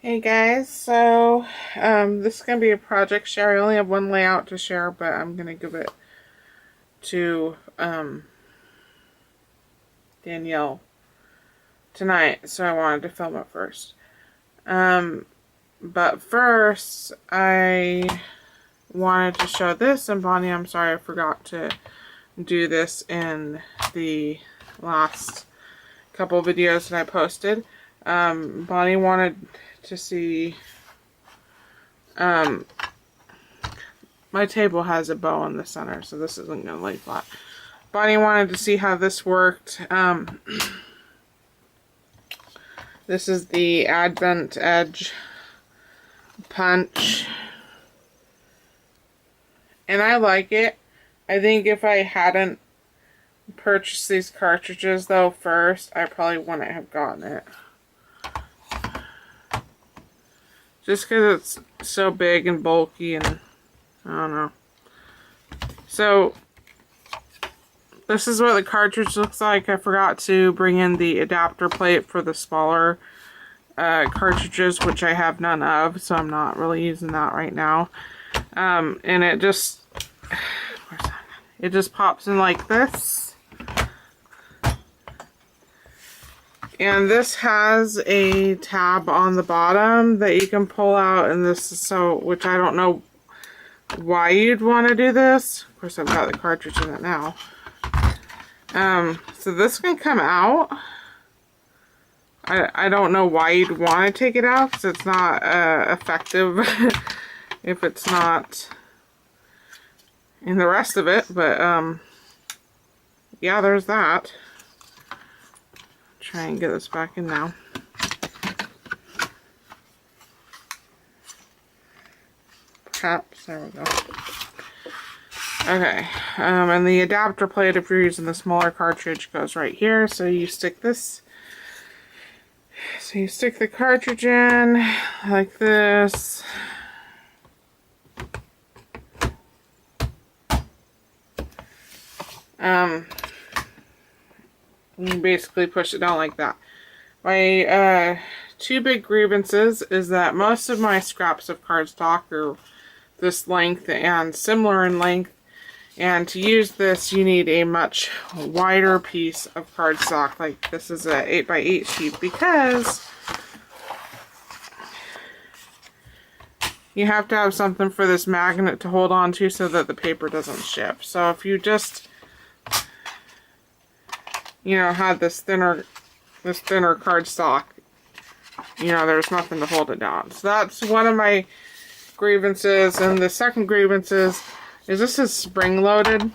Hey guys, so this is going to be a project share. I only have one layout to share, but I'm going to give it to Danielle tonight, so I wanted to film it first. But first, I wanted to show this, and Bonnie, I'm sorry I forgot to do this in the last couple videos that I posted. Bonnie wanted to see, my table has a bow in the center, so this isn't going to lay flat. Bonnie wanted to see how this worked. This is the Advent Edge punch, and I like it. I think if I hadn't purchased these cartridges though first, I probably wouldn't have gotten it. Just because it's so big and bulky, and I don't know. So this is what the cartridge looks like. I forgot to bring in the adapter plate for the smaller cartridges, which I have none of, so I'm not really using that right now. And it just pops in like this. And this has a tab on the bottom that you can pull out, and this is which I don't know why you'd want to do this. Of course, I've got the cartridge in it now. So this can come out. I don't know why you'd want to take it out, because it's not effective if it's not in the rest of it, but yeah, there's that. Try and get this back in now. Perhaps, there we go. Okay, and the adapter plate, if you're using the smaller cartridge, goes right here. So you stick this, you stick the cartridge in like this. You basically push it down like that. My two big grievances is that most of my scraps of cardstock are this length and similar in length, and to use this you need a much wider piece of cardstock. Like this is a 8x8 sheet, because you have to have something for this magnet to hold on to so that the paper doesn't shift. So if you just had this thinner cardstock, there's nothing to hold it down. So that's one of my grievances. And the second grievance is this is spring loaded.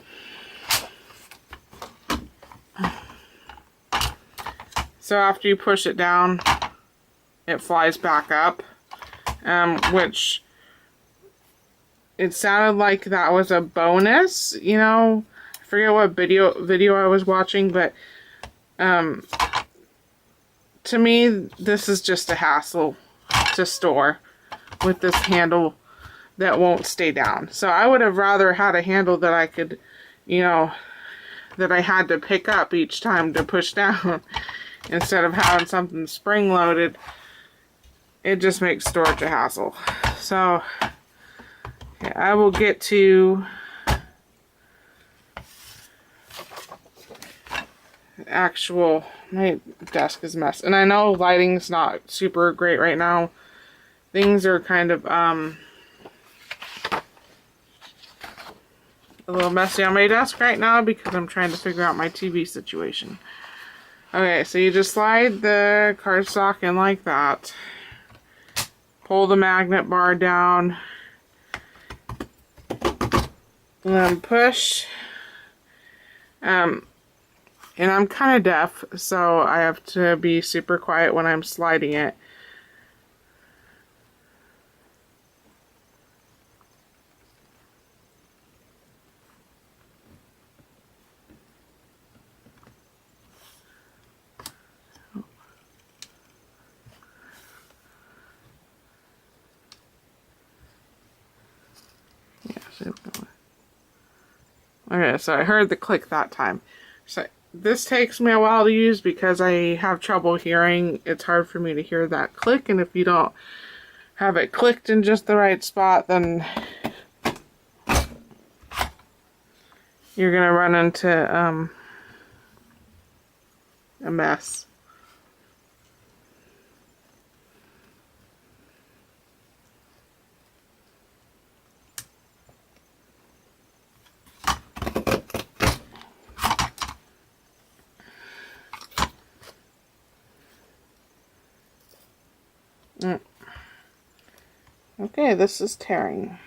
So after you push it down, it flies back up, which it sounded like that was a bonus. I forget what video I was watching, but to me, this is just a hassle to store with this handle that won't stay down. So I would have rather had a handle that I could, that I had to pick up each time to push down instead of having something spring loaded. It just makes storage a hassle. So yeah, I will get to my desk is a mess, and I know lighting's not super great right now. Things are kind of a little messy on my desk right now because I'm trying to figure out my TV situation. Okay, so you just slide the cardstock in like that, pull the magnet bar down, and then push. And I'm kind of deaf, so I have to be super quiet when I'm sliding it. Yeah, okay, so I heard the click that time. So this takes me a while to use because I have trouble hearing. It's hard for me to hear that click, and if you don't have it clicked in just the right spot, then you're gonna run into a mess. Okay, this is tearing.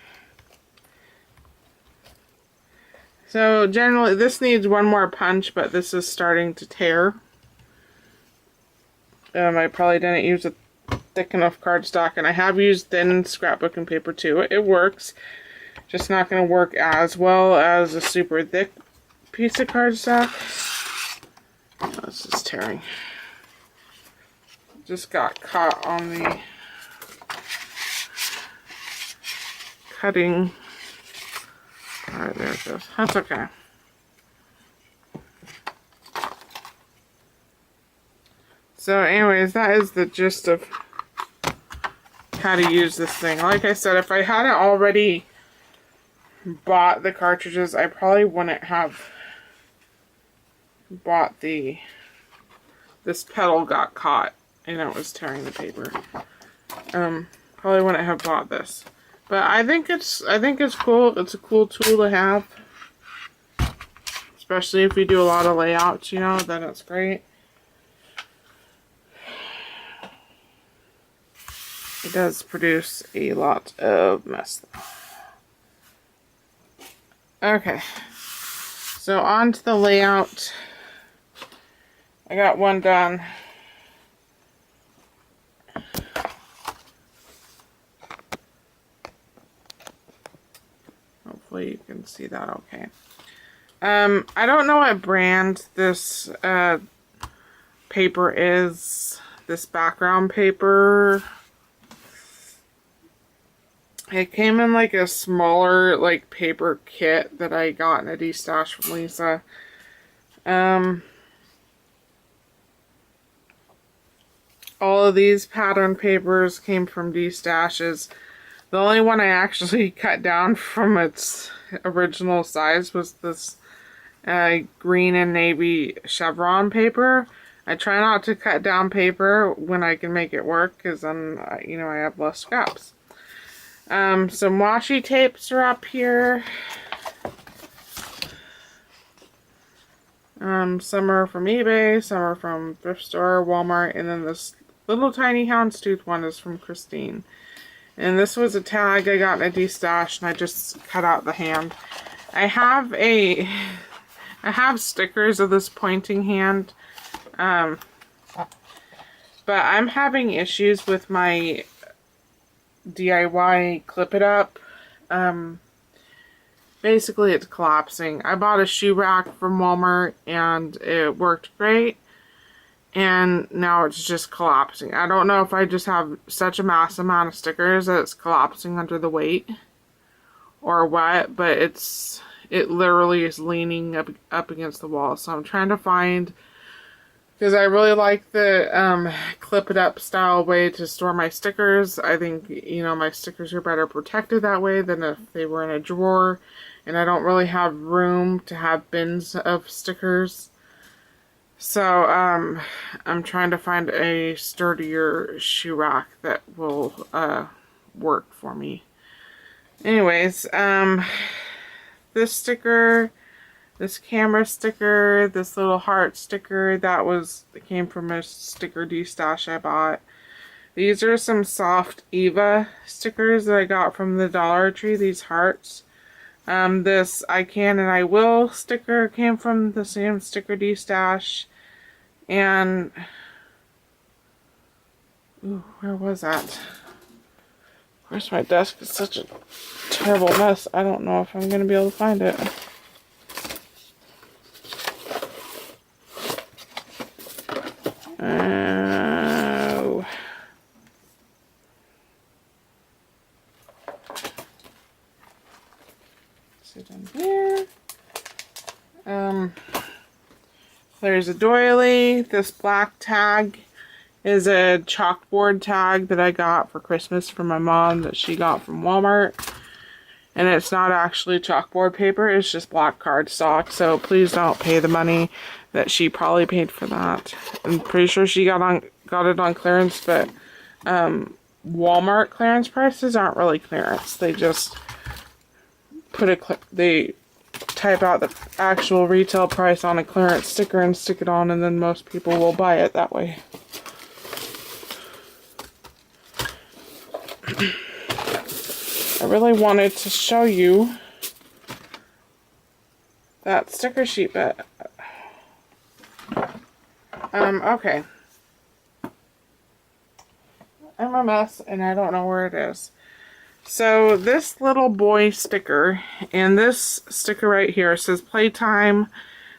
So generally this needs one more punch, but this is starting to tear. I probably didn't use a thick enough cardstock, and I have used thin scrapbooking paper too. It works, just not going to work as well as a super thick piece of cardstock. Oh, this is tearing. Just got caught on the cutting. Alright, there it goes. That's okay. So anyways, that is the gist of how to use this thing. Like I said, if I hadn't already bought the cartridges, I probably wouldn't have bought this pedal got caught and it was tearing the paper. Probably wouldn't have bought this. But I think it's cool. It's a cool tool to have. Especially if you do a lot of layouts, you know, then it's great. It does produce a lot of mess though. Okay. So on to the layout. I got one done. Hopefully you can see that okay. I don't know what brand this paper is. This background paper. It came in like a smaller like paper kit that I got in a D-stash from Lisa. All of these pattern papers came from D-stashes. The only one I actually cut down from its original size was this green and navy chevron paper. I try not to cut down paper when I can make it work, because then, you know, I have less scraps. Some washi tapes are up here. Some are from eBay, some are from thrift store, Walmart, and then this little tiny houndstooth one is from Christine. And this was a tag I got in a D-stash, and I just cut out the hand. I have stickers of this pointing hand, but I'm having issues with my DIY Clip It Up. Basically it's collapsing. I bought a shoe rack from Walmart and it worked great, and now it's just collapsing. I don't know if I just have such a massive amount of stickers that it's collapsing under the weight or what, but it literally is leaning up against the wall. So I'm trying to find, because I really like the Clip It Up style way to store my stickers. I think, you know, my stickers are better protected that way than if they were in a drawer. And I don't really have room to have bins of stickers. So I'm trying to find a sturdier shoe rack that will work for me. Anyways, this sticker, this camera sticker, this little heart sticker, that came from a sticker D-stash I bought. These are some soft Eva stickers that I got from the Dollar Tree, these hearts. This I Can and I Will sticker came from the same sticker D-stash. And, ooh, where was that? Of course my desk is such a terrible mess, I don't know if I'm going to be able to find it. Oh. Sit in here. There's a doily. This black tag is a chalkboard tag that I got for Christmas from my mom that she got from Walmart. And it's not actually chalkboard paper, it's just black cardstock. So please don't pay the money that she probably paid for that. I'm pretty sure she got it on clearance, but Walmart clearance prices aren't really clearance. They just they type out the actual retail price on a clearance sticker and stick it on, and then most people will buy it that way. I really wanted to show you that sticker sheet, but okay. I'm a mess and I don't know where it is. So this little boy sticker, and this sticker right here says playtime,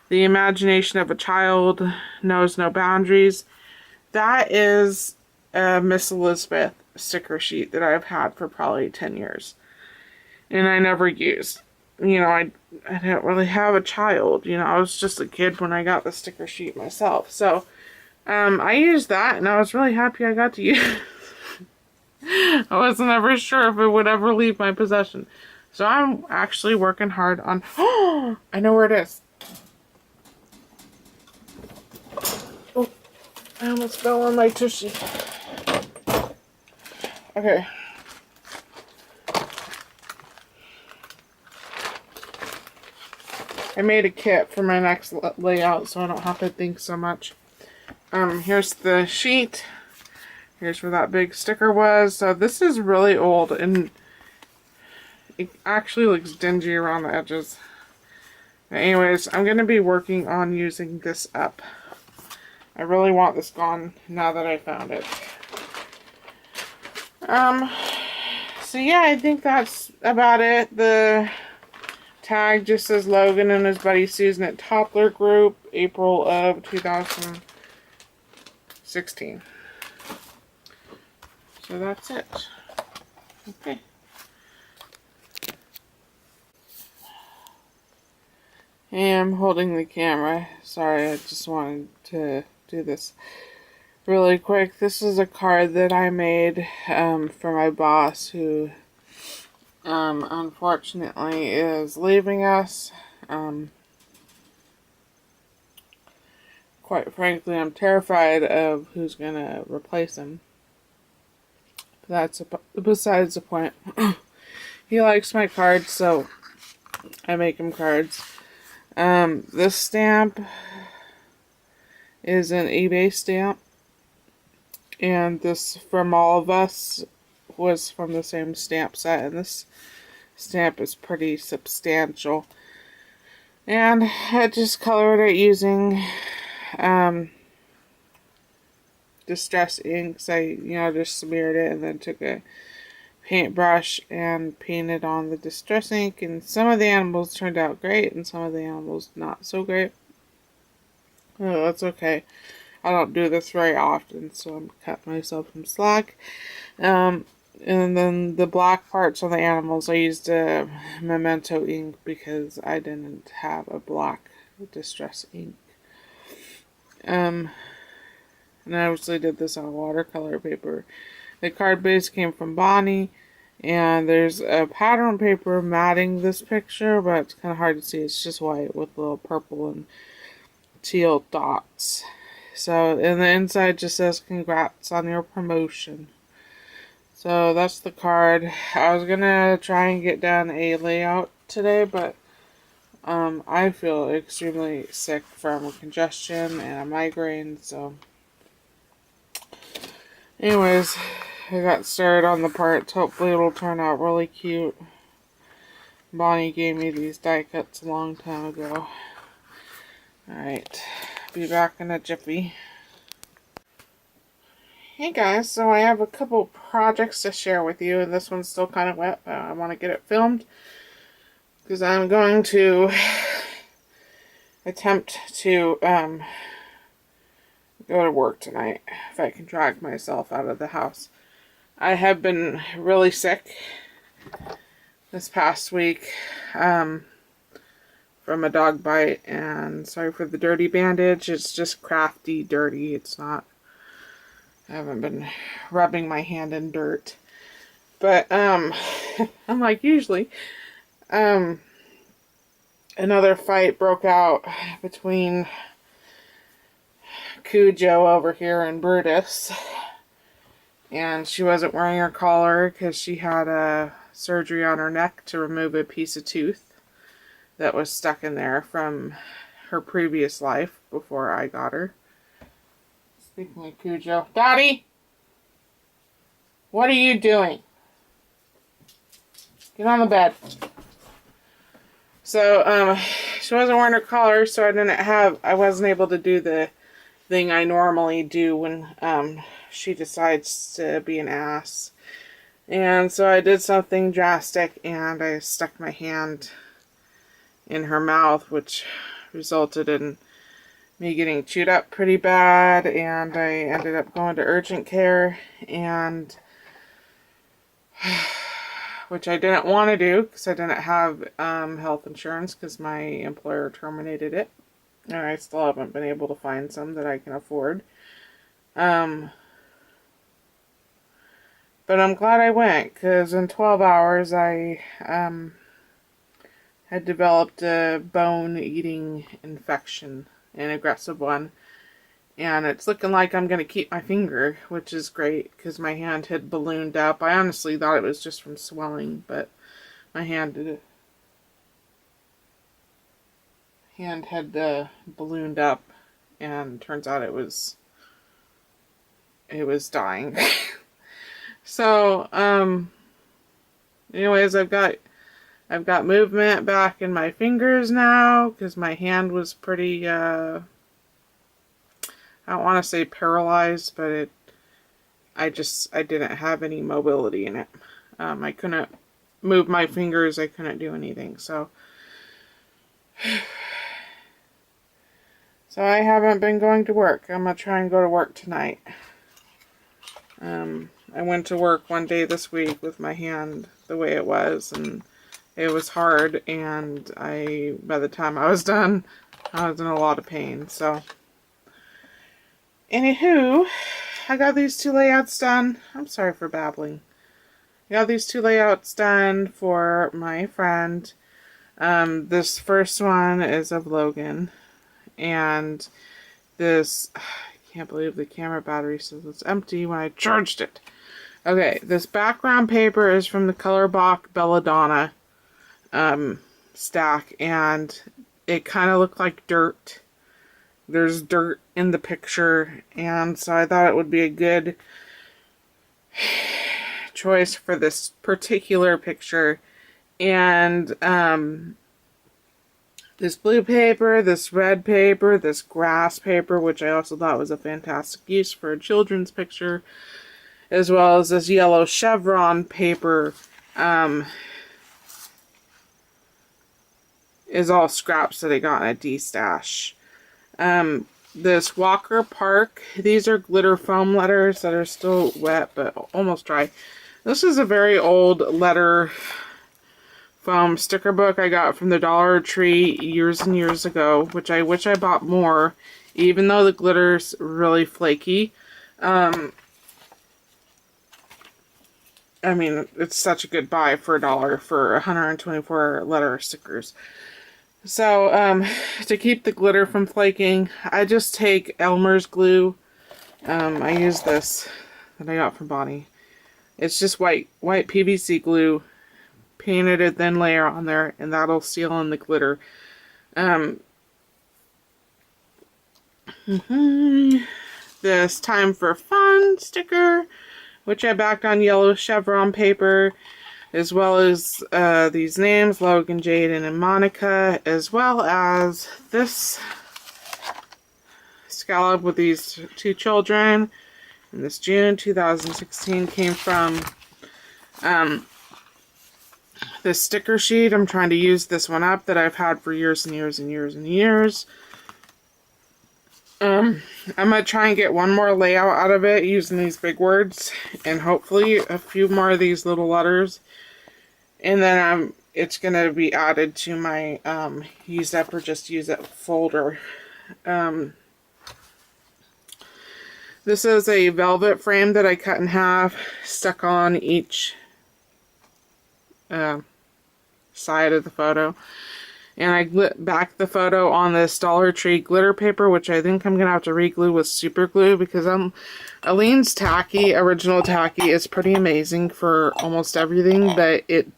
the imagination of a child knows no boundaries. That is a Miss Elizabeth sticker sheet that I've had for probably 10 years. And I never used. You know, I didn't really have a child. You know, I was just a kid when I got the sticker sheet myself. So, I used that and I was really happy I got to use it. I wasn't ever sure if it would ever leave my possession. So I'm actually working hard on... Oh, I know where it is. Oh, I almost fell on my tushy. Okay. I made a kit for my next layout so I don't have to think so much. Here's the sheet. Here's where that big sticker was. So this is really old and it actually looks dingy around the edges. But anyways, I'm going to be working on using this up. I really want this gone now that I found it. So yeah, I think that's about it. The tag just says Logan and his buddy Susan at Toppler Group, April of 2016. So that's it. Okay. I am holding the camera. Sorry, I just wanted to do this really quick. This is a card that I made for my boss who unfortunately is leaving us. Quite frankly, I'm terrified of who's going to replace him. That's besides the point. He likes my cards, so I make him cards. This stamp is an eBay stamp, and this From All of Us was from the same stamp set, and this stamp is pretty substantial. And I just colored it using distress inks. I, just smeared it and then took a paintbrush and painted on the distress ink, and some of the animals turned out great and some of the animals not so great. Oh, that's okay. I don't do this very often, so I'm cutting myself some slack. And then the black parts on the animals, I used a Memento ink because I didn't have a black distress ink. And I obviously did this on watercolor paper. The card base came from Bonnie, and there's a pattern paper matting this picture, but it's kind of hard to see. It's just white with little purple and teal dots. So, and the inside just says, "Congrats on your promotion." So that's the card. I was gonna try and get done a layout today, but I feel extremely sick from congestion and a migraine, so anyways, I got started on the parts. Hopefully it'll turn out really cute. Bonnie gave me these die cuts a long time ago. Alright, be back in a jiffy. Hey guys, so I have a couple projects to share with you, and this one's still kind of wet, but I want to get it filmed because I'm going to attempt to go to work tonight if I can drag myself out of the house. I have been really sick this past week from a dog bite, and sorry for the dirty bandage. It's just crafty dirty. It's not, I haven't been rubbing my hand in dirt. But, unlike usually, another fight broke out between Cujo over here and Brutus. And she wasn't wearing her collar because she had a surgery on her neck to remove a piece of tooth that was stuck in there from her previous life before I got her. Speaking of Cujo, Daddy, what are you doing? Get on the bed. So, she wasn't wearing her collar, so I wasn't able to do the thing I normally do when, she decides to be an ass. And so I did something drastic, and I stuck my hand in her mouth, which resulted in me getting chewed up pretty bad, and I ended up going to urgent care, and which I didn't want to do because I didn't have health insurance because my employer terminated it, and I still haven't been able to find some that I can afford. But I'm glad I went, because in 12 hours I had developed a bone-eating infection, an aggressive one. And it's looking like I'm going to keep my finger, which is great, because my hand had ballooned up. I honestly thought it was just from swelling, but my hand had ballooned up, and turns out it was dying. So, anyways, I've got movement back in my fingers now, because my hand was pretty, I don't want to say paralyzed, but I didn't have any mobility in it. I couldn't move my fingers, I couldn't do anything, so I haven't been going to work. I'm going to try and go to work tonight. I went to work one day this week with my hand the way it was, and it was hard, and by the time I was done, I was in a lot of pain, so. Anywho, I got these 2 layouts done. I'm sorry for babbling. I got these 2 layouts done for my friend. This first one is of Logan, and this, I can't believe the camera battery says it's empty when I charged it. Okay, this background paper is from the collbn Belladonna stack, and it kind of looked like dirt. There's dirt in the picture, and so I thought it would be a good choice for this particular picture. And this blue paper, this red paper, this grass paper, which I also thought was a fantastic use for a children's picture, as well as this yellow chevron paper, is all scraps that I got in a D-stash. This Walker Park, these are glitter foam letters that are still wet but almost dry. This is a very old letter foam sticker book I got from the Dollar Tree years and years ago, which I wish I bought more, even though the glitter's really flaky. I mean, it's such a good buy for $1 for 124 letter stickers. So, to keep the glitter from flaking, I just take Elmer's glue. I use this that I got from Bonnie. It's just white PVC glue, painted a thin layer on there, and that'll seal in the glitter. This Time for Fun sticker, which I backed on yellow chevron paper, as well as these names, Logan, Jaden, and Monica, as well as this scallop with these 2 children. And this June 2016 came from this sticker sheet. I'm trying to use this one up that I've had for years and years and years and years. I'm going to try and get one more layout out of it using these big words, and hopefully a few more of these little letters. And then it's going to be added to my use up or just use it folder. This is a velvet frame that I cut in half, stuck on each side of the photo. And I glit back the photo on this Dollar Tree glitter paper, which I think I'm going to have to re-glue with super glue, because Aleene's tacky, original tacky, is pretty amazing for almost everything, but it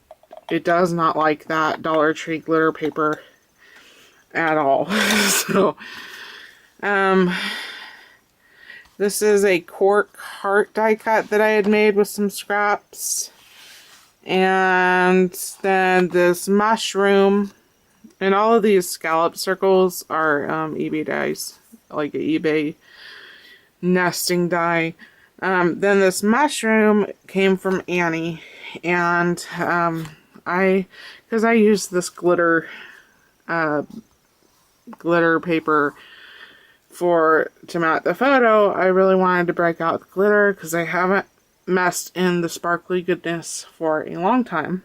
does not like that Dollar Tree glitter paper at all. So, this is a cork heart die cut that I had made with some scraps. And then this mushroom. And all of these scallop circles are eBay dies, like an eBay nesting die. Then this mushroom came from Annie, and because I used this glitter paper to mount the photo, I really wanted to break out the glitter because I haven't messed in the sparkly goodness for a long time.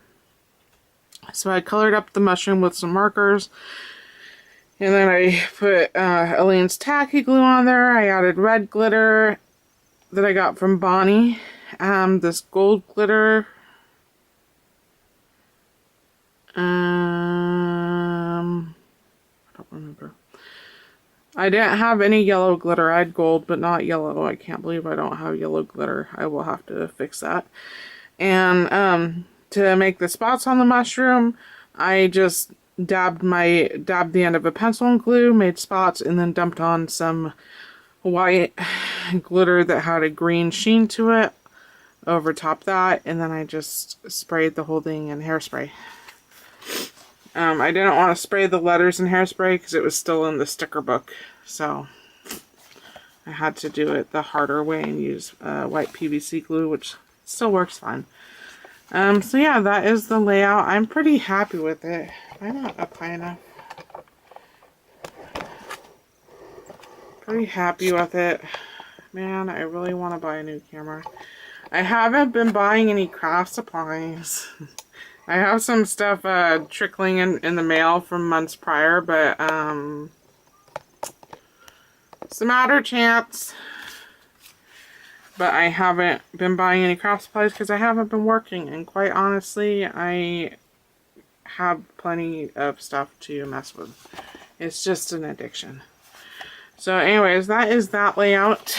So I colored up the mushroom with some markers, and then I put Aleene's tacky glue on there. I added red glitter that I got from Bonnie, this gold glitter, I don't remember. I didn't have any yellow glitter. I had gold, but not yellow. I can't believe I don't have yellow glitter. I will have to fix that. And to make the spots on the mushroom, I just dabbed the end of a pencil in glue, made spots, and then dumped on some white glitter that had a green sheen to it over top that, and then I just sprayed the whole thing in hairspray. I didn't want to spray the letters in hairspray because it was still in the sticker book, so I had to do it the harder way and use white PVC glue, which still works fine. So yeah, that is the layout. I'm pretty happy with it. Am I not up high enough? Pretty happy with it. Man, I really want to buy a new camera. I haven't been buying any craft supplies. I have some stuff trickling in the mail from months prior, but it's a matter of chance. But I haven't been buying any craft supplies because I haven't been working, and quite honestly, I have plenty of stuff to mess with. It's just an addiction. So anyways, that is that layout.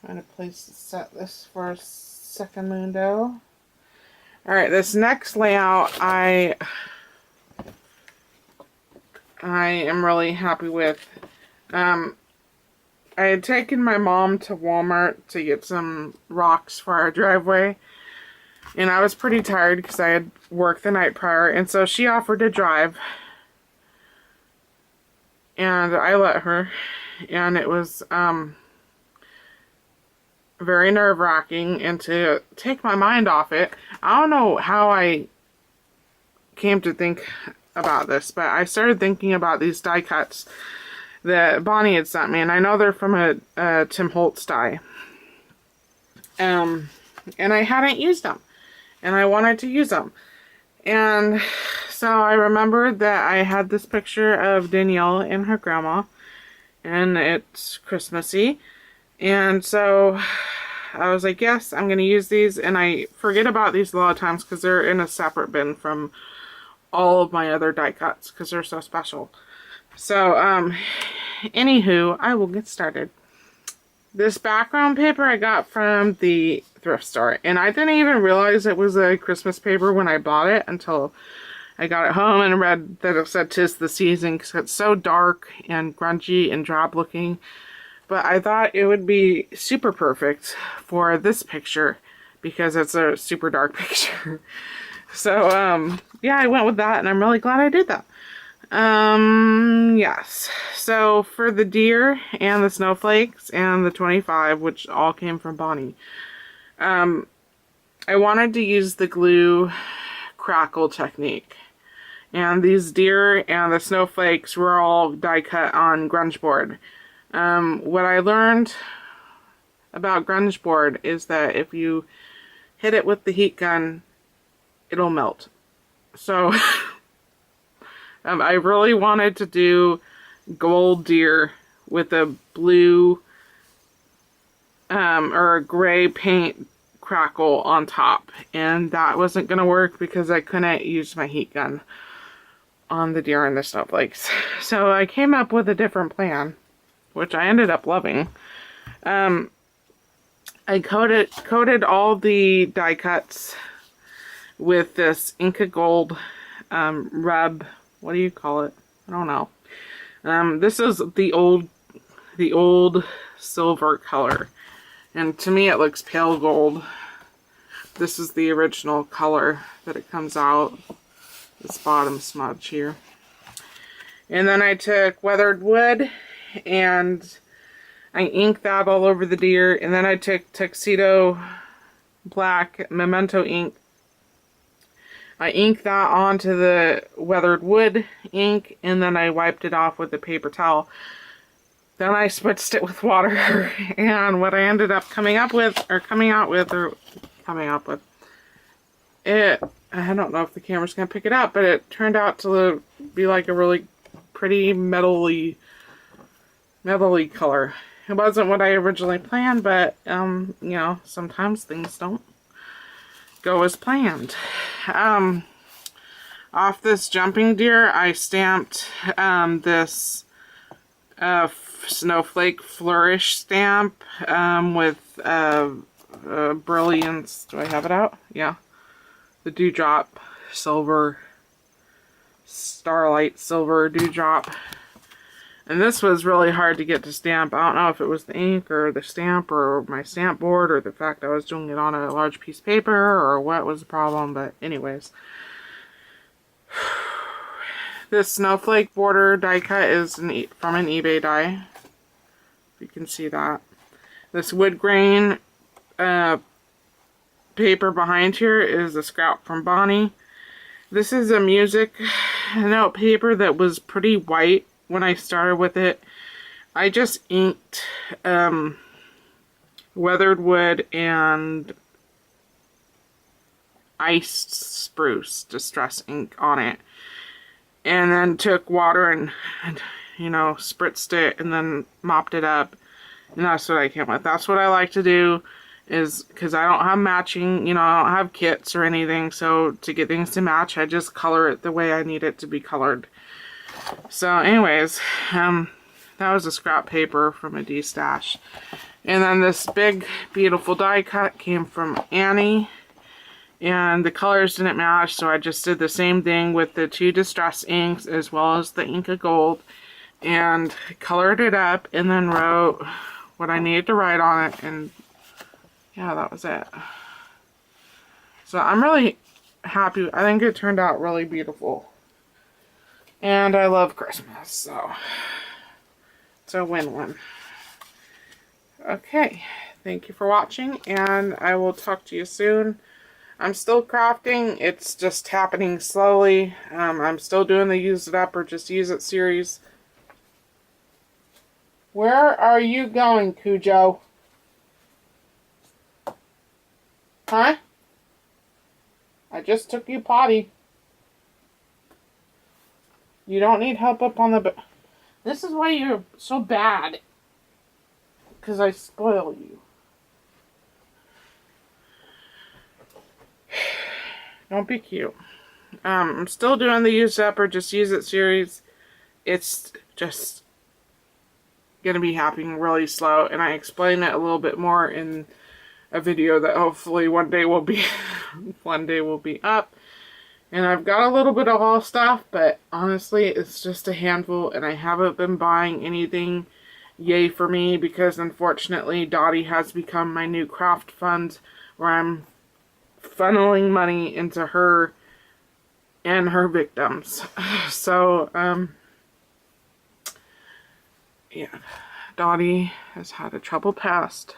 Find a place to set this for a second window. Alright, this next layout I am really happy with. I had taken my mom to Walmart to get some rocks for our driveway, and I was pretty tired because I had worked the night prior, and so she offered to drive, and I let her, and it was very nerve-wracking, and to take my mind off it, I don't know how I came to think about this, but I started thinking about these die cuts that Bonnie had sent me, and I know they're from a Tim Holtz die. And I hadn't used them, and I wanted to use them. And so I remembered that I had this picture of Danielle and her grandma, and it's Christmassy. And so I was like, yes, I'm going to use these, and I forget about these a lot of times because they're in a separate bin from all of my other die cuts because they're so special. So, anywho, I will get started. This background paper I got from the thrift store, and I didn't even realize it was a Christmas paper when I bought it until I got it home and read that it said 'tis the season because it's so dark and grungy and drab looking. But I thought it would be super perfect for this picture because it's a super dark picture. So, yeah, I went with that, and I'm really glad I did that. Yes. So for the deer and the snowflakes and the 25, which all came from Bonnie, I wanted to use the glue crackle technique. And these deer and the snowflakes were all die cut on grunge board. What I learned about grunge board is that if you hit it with the heat gun, it'll melt. So I really wanted to do gold deer with a blue or a gray paint crackle on top, and that wasn't gonna work because I couldn't use my heat gun on the deer and the snowflakes. So I came up with a different plan, which I ended up loving. I coated all the die cuts with this Inca Gold rub. What do you call it? I don't know. This is the old silver color, and to me it looks pale gold. This is the original color that it comes out. This bottom smudge here. And then I took weathered wood and I inked that all over the deer, and then I took tuxedo black memento ink. I inked that onto the weathered wood ink, and then I wiped it off with a paper towel. Then I spritzed it with water, and what I ended up coming out with, it, I don't know if the camera's going to pick it up, but it turned out to be like a really pretty metally color. It wasn't what I originally planned, but, you know, sometimes things don't go as planned. Off this jumping deer, I stamped this snowflake flourish stamp with brilliance. Do I have it out? Yeah. The dewdrop silver, starlight silver dewdrop. And this was really hard to get to stamp. I don't know if it was the ink or the stamp or my stamp board or the fact I was doing it on a large piece of paper or what was the problem, but anyways. This snowflake border die cut is from an eBay die. You can see that. This wood grain paper behind here is a scrap from Bonnie. This is a music note paper that was pretty white when I started with it. I just inked weathered wood and iced spruce distress ink on it, and then took water and you know, spritzed it and then mopped it up, and that's what I came with. That's what I like to do, is because I don't have matching, you know, I don't have kits or anything, so to get things to match, I just color it the way I need it to be colored. So anyways, that was a scrap paper from a D-stash. And then this big beautiful die cut came from Annie, and the colors didn't match, so I just did the same thing with the two distress inks as well as the Inca Gold, and colored it up and then wrote what I needed to write on it, and yeah, that was it. So I'm really happy. I think it turned out really beautiful. And I love Christmas, so it's a win-win. Okay, thank you for watching, and I will talk to you soon. I'm still crafting. It's just happening slowly. I'm still doing the use it up or just use it series. Where are you going, Cujo? Huh? I just took you potty. You don't need help up on the... This is why you're so bad. Because I spoil you. Don't be cute. I'm still doing the use up or just use it series. It's just going to be happening really slow, and I explain it a little bit more in a video that hopefully one day will be up. And I've got a little bit of all stuff, but honestly it's just a handful, and I haven't been buying anything. Yay for me, because unfortunately Dottie has become my new craft fund, where I'm funneling money into her and her victims. So yeah, Dottie has had a troubled past,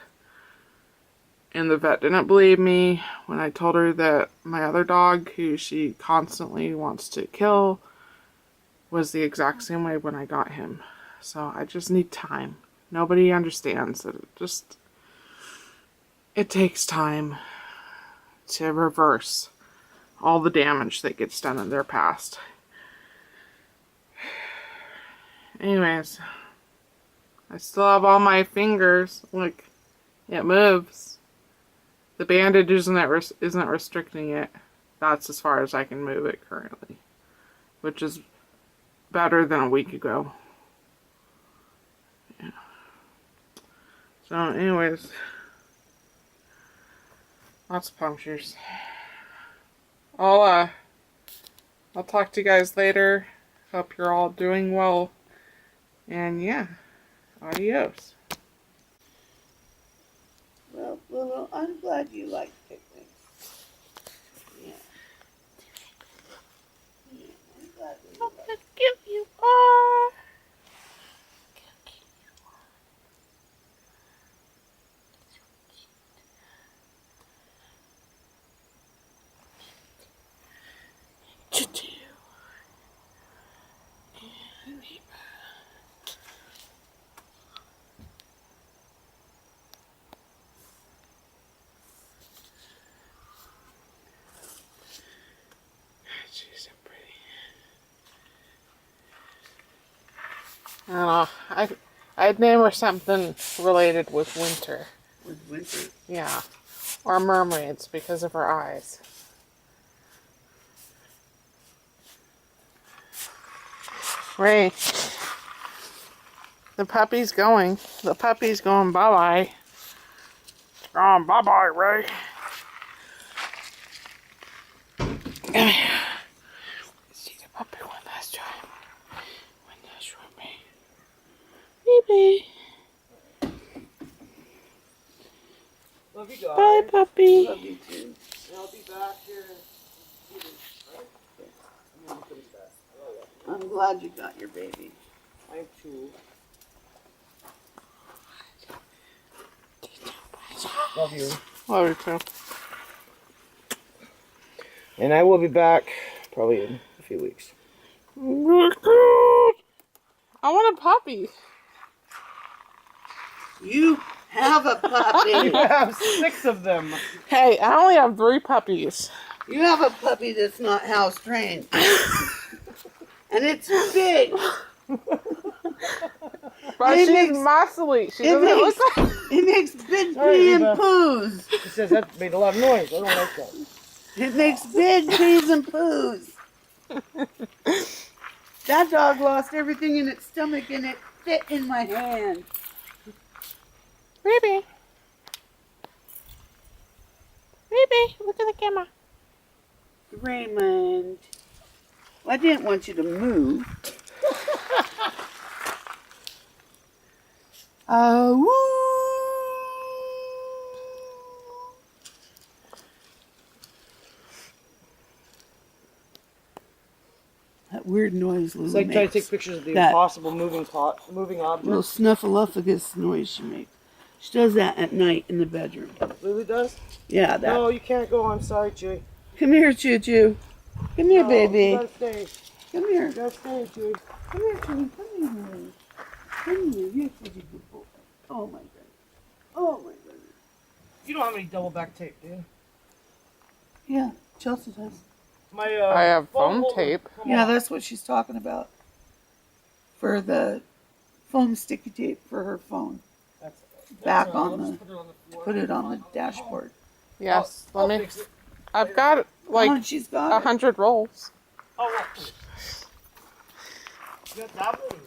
and the vet didn't believe me when I told her that my other dog, who she constantly wants to kill, was the exact same way when I got him. So I just need time. Nobody understands that it takes time to reverse all the damage that gets done in their past. Anyways, I still have all my fingers. Look, it moves. The bandage isn't restricting it. That's as far as I can move it currently, which is better than a week ago. Yeah. So anyways, lots of punctures. I'll talk to you guys later. Hope you're all doing well. And yeah, adios. Well, Lulu, I'm glad you like picnics. Yeah. Yeah, I'm glad that you Look like how cute you are. She's so pretty. I don't know. I'd name her something related with winter. with winter. Yeah. Or mermaids because of her eyes. Ray. The puppy's going. The puppy's going bye-bye. Going bye-bye, Ray. See the puppy one last time. One last roommate. Baby. Love you guys. Bye, puppy. Love you too. And I'll be back here in 2 weeks, right? I'm pretty fast. I'm glad you got your baby. I am too. Love you. Love you too. And I will be back probably in a few weeks. I want a puppy. You have a puppy. I have 6 of them. Hey, I only have 3 puppies. You have a puppy that's not house trained. And it's big. But It she's makes- muscly. She it doesn't look makes- like... It makes big Sorry, pee and Eva. poos. It says that made a lot of noise. I don't like that. It makes big pees and poos. That dog lost everything in its stomach and it fit in my hand. Baby. Baby, look at the camera. Raymond. Well, I didn't want you to move. Woo! That weird noise Lulu It's like trying to makes. take pictures of the That- impossible moving Little objects. snuffleupagus noise she makes. She does that at night in the bedroom. Lulu does? Yeah, that. No, you can't go. I'm sorry, Chewy. Come here, Choo Choo. Come here, No, baby. You gotta stay. Come here. You gotta stay, Chewy. Come here, Choo. Come here. Come here. You're such a good boy. Oh my goodness. Oh my goodness. You don't have any double back tape, do you? Yeah, Chelsea does. My, I have foam holder. tape. Come Yeah, on. that's what she's talking about. For the foam sticky tape for her phone. That's Back all right. on I'll the- just put it on the floor. Put it on the dashboard. Yes, I'll let me... fix it. I've got Come like on, she's got it. 100 rolls. Oh, well. You got that one?